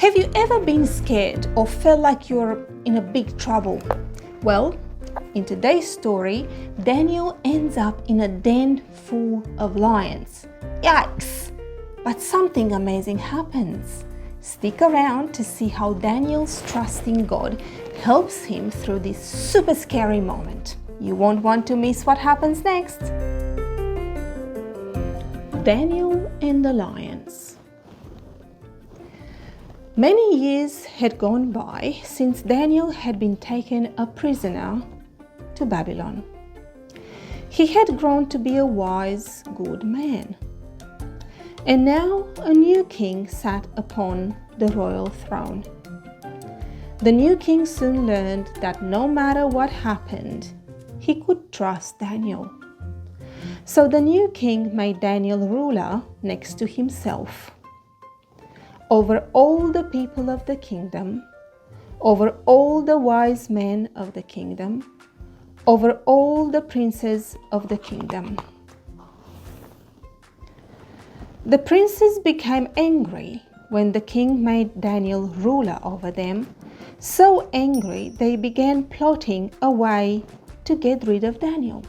Have you ever been scared or felt like you're in a big trouble? Well, in today's story, Daniel ends up in a den full of lions. Yikes! But something amazing happens. Stick around to see how Daniel's trust in God helps him through this super scary moment. You won't want to miss what happens next. Daniel and the lions. Many years had gone by since Daniel had been taken a prisoner to Babylon. He had grown to be a wise, good man. And now a new king sat upon the royal throne. The new king soon learned that no matter what happened, he could trust Daniel. So the new king made Daniel ruler next to himself, over all the people of the kingdom, over all the wise men of the kingdom, over all the princes of the kingdom. The princes became angry when the king made Daniel ruler over them, so angry they began plotting a way to get rid of Daniel.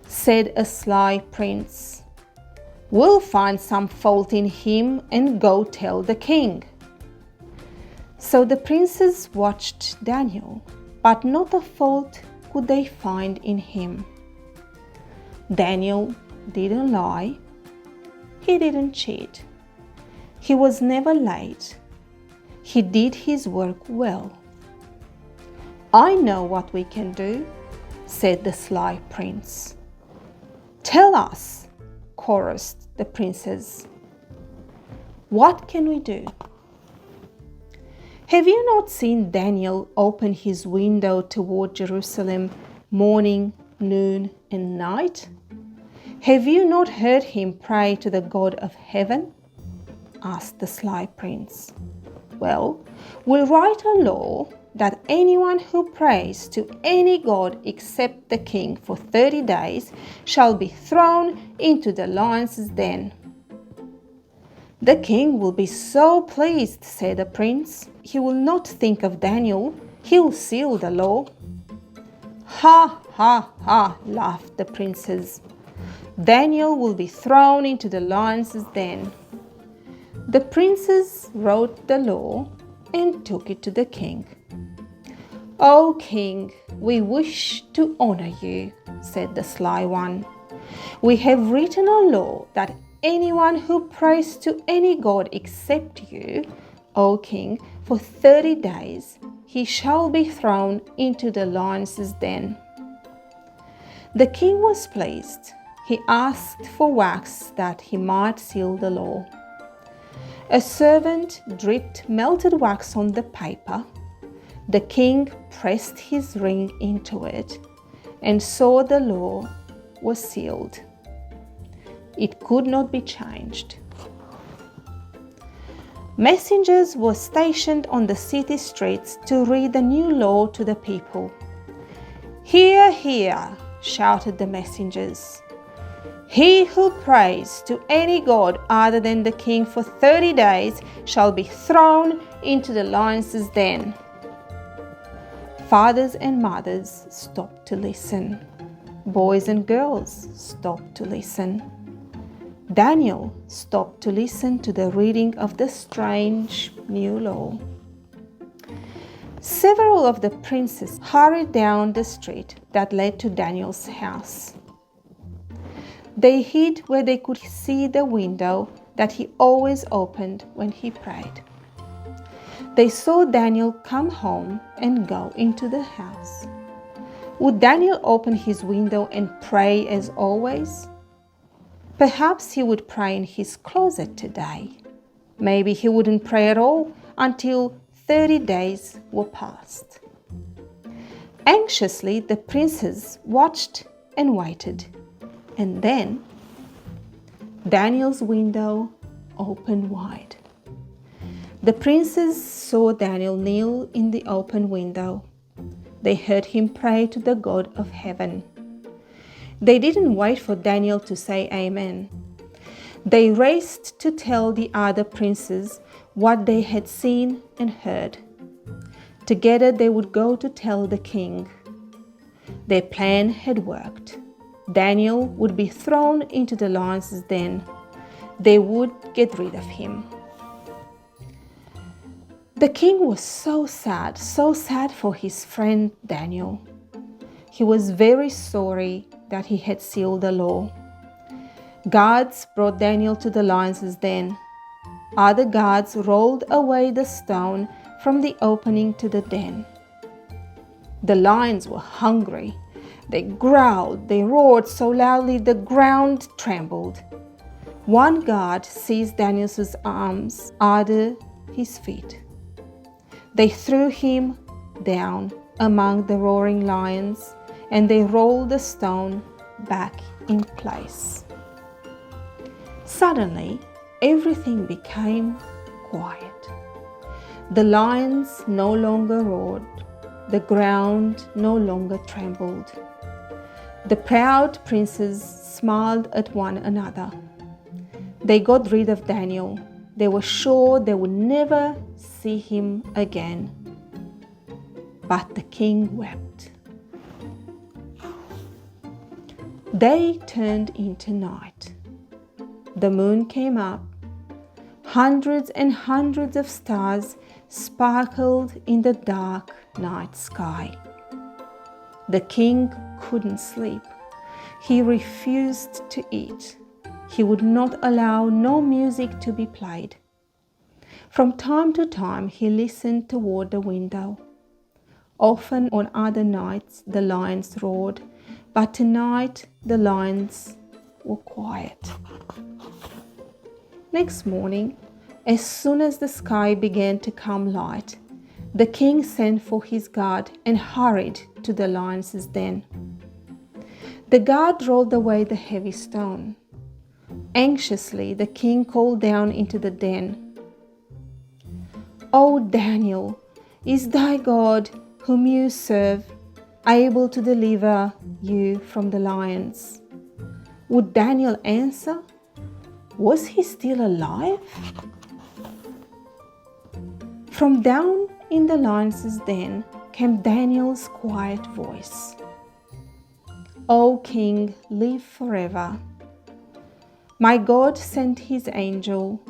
Said a sly prince, "We'll find some fault in him and go tell the king." So the princes watched Daniel, but not a fault could they find in him. Daniel didn't lie. He didn't cheat. He was never late. He did his work well. "I know what we can do," said the sly prince. "Tell us," chorused the princes. "What can we do?" Have you not seen Daniel open his window toward Jerusalem morning, noon, and night? Have you not heard him pray to the God of heaven? Asked the sly prince. "Well, we'll write a law that anyone who prays to any god except the king for 30 days shall be thrown into the lions' den." "The king will be so pleased," said the prince. "He will not think of Daniel. He'll seal the law." "Ha, ha, ha," laughed the princes. "Daniel will be thrown into the lions' den." The princes wrote the law and took it to the king. "O king, we wish to honor you," said the sly one. "We have written a law that anyone who prays to any god except you, O king, for 30 days, he shall be thrown into the lions' den." The king was pleased. He asked for wax that he might seal the law. A servant dripped melted wax on the paper. The king pressed his ring into it and saw the law was sealed. It could not be changed. Messengers were stationed on the city streets to read the new law to the people. "Hear, hear," shouted the messengers. "He who prays to any god other than the king for 30 days shall be thrown into the lions' den." Fathers and mothers stopped to listen. Boys and girls stopped to listen. Daniel stopped to listen to the reading of the strange new law. Several of the princes hurried down the street that led to Daniel's house. They hid where they could see the window that he always opened when he prayed. They saw Daniel come home and go into the house. Would Daniel open his window and pray as always? Perhaps he would pray in his closet today. Maybe he wouldn't pray at all until 30 days were past. Anxiously, the princes watched and waited. And then Daniel's window opened wide. The princes saw Daniel kneel in the open window. They heard him pray to the God of heaven. They didn't wait for Daniel to say amen. They raced to tell the other princes what they had seen and heard. Together they would go to tell the king. Their plan had worked. Daniel would be thrown into the lions' den. They would get rid of him. The king was so sad for his friend Daniel. He was very sorry that he had sealed the law. Guards brought Daniel to the lions' den. Other guards rolled away the stone from the opening to the den. The lions were hungry. They growled, they roared so loudly the ground trembled. One guard seized Daniel's arms, other his feet. They threw him down among the roaring lions, and they rolled the stone back in place. Suddenly, everything became quiet. The lions no longer roared. The ground no longer trembled. The proud princes smiled at one another. They got rid of Daniel. They were sure they would never see him again. But the king wept. Day turned into night. The moon came up. Hundreds and hundreds of stars sparkled in the dark night sky. The king couldn't sleep. He refused to eat. He would not allow no music to be played. From time to time he listened toward the window. Often on other nights the lions roared, but tonight the lions were quiet. Next morning, as soon as the sky began to come light, the king sent for his guard and hurried to the lions' den. The guard rolled away the heavy stone. Anxiously, the king called down into the den, "O Daniel, is thy God, whom you serve, able to deliver you from the lions?" Would Daniel answer? Was he still alive? From down in the lions' den came Daniel's quiet voice. "O King, live forever. My God sent his angel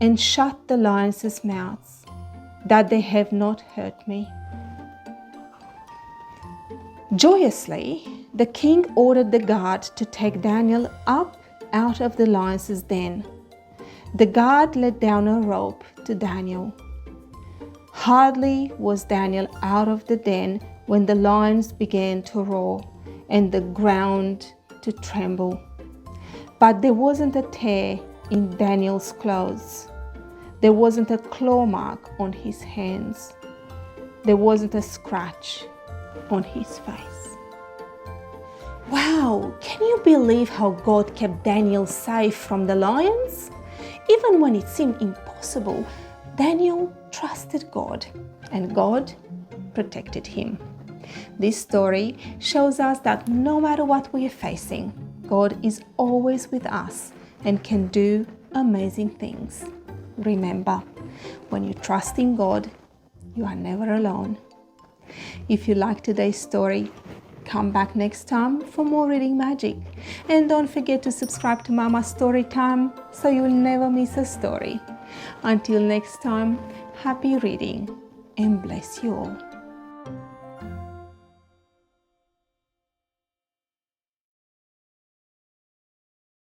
and shut the lions' mouths, that they have not hurt me." Joyously, the king ordered the guard to take Daniel up out of the lions' den. The guard let down a rope to Daniel. Hardly was Daniel out of the den when the lions began to roar and the ground to tremble. But there wasn't a tear in Daniel's clothes. There wasn't a claw mark on his hands. There wasn't a scratch on his face. Wow, can you believe how God kept Daniel safe from the lions? Even when it seemed impossible, Daniel trusted God, and God protected him. This story shows us that no matter what we are facing, God is always with us and can do amazing things. Remember, when you trust in God, you are never alone. If you like today's story, come back next time for more reading magic. And don't forget to subscribe to Mama's Storytime so you'll never miss a story. Until next time, happy reading and bless you all.